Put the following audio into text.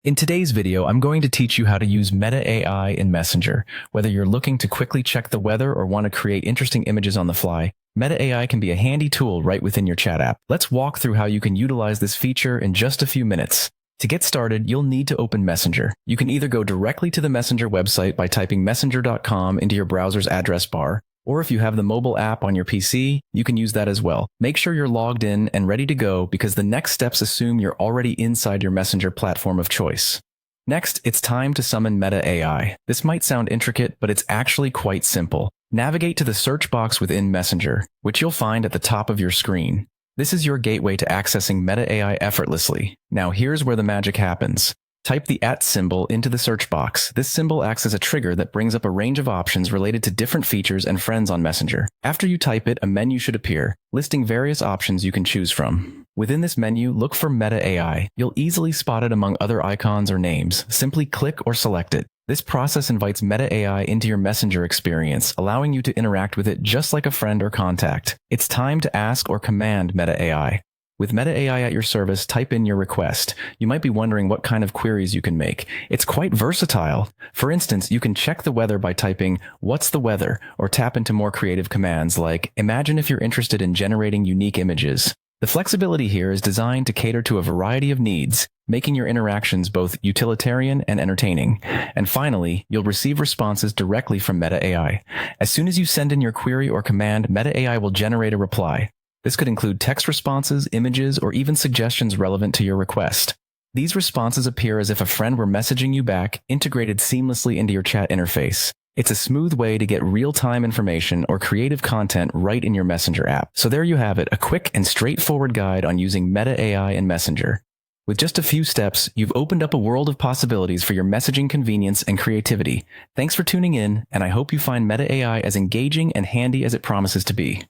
In today's video, I'm going to teach you how to use Meta AI in Messenger. Whether you're looking to quickly check the weather or want to create interesting images on the fly, Meta AI can be a handy tool right within your chat app. Let's walk through how you can utilize this feature in just a few minutes. To get started, you'll need to open Messenger. You can either go directly to the Messenger website by typing messenger.com into your browser's address bar, or if you have the mobile app on your PC, you can use that as well. Make sure you're logged in and ready to go because the next steps assume you're already inside your Messenger platform of choice. Next, it's time to summon Meta AI. This might sound intricate, but it's actually quite simple. Navigate to the search box within Messenger, which you'll find at the top of your screen. This is your gateway to accessing Meta AI effortlessly. Now here's where the magic happens. Type the symbol into the search box. This symbol acts as a trigger that brings up a range of options related to different features and friends on Messenger. After you type it, a menu should appear, listing various options you can choose from. Within this menu, look for Meta AI. You'll easily spot it among other icons or names. Simply click or select it. This process invites Meta AI into your Messenger experience, allowing you to interact with it just like a friend or contact. It's time to ask or command Meta AI. With Meta AI at your service, type in your request. You might be wondering what kind of queries you can make. It's quite versatile. For instance, you can check the weather by typing, "What's the weather?" or tap into more creative commands like, "Imagine if you're interested in generating unique images." The flexibility here is designed to cater to a variety of needs, making your interactions both utilitarian and entertaining. And finally, you'll receive responses directly from Meta AI. As soon as you send in your query or command, Meta AI will generate a reply. This could include text responses, images, or even suggestions relevant to your request. These responses appear as if a friend were messaging you back, integrated seamlessly into your chat interface. It's a smooth way to get real-time information or creative content right in your Messenger app. So there you have it, a quick and straightforward guide on using Meta AI in Messenger. With just a few steps, you've opened up a world of possibilities for your messaging convenience and creativity. Thanks for tuning in, and I hope you find Meta AI as engaging and handy as it promises to be.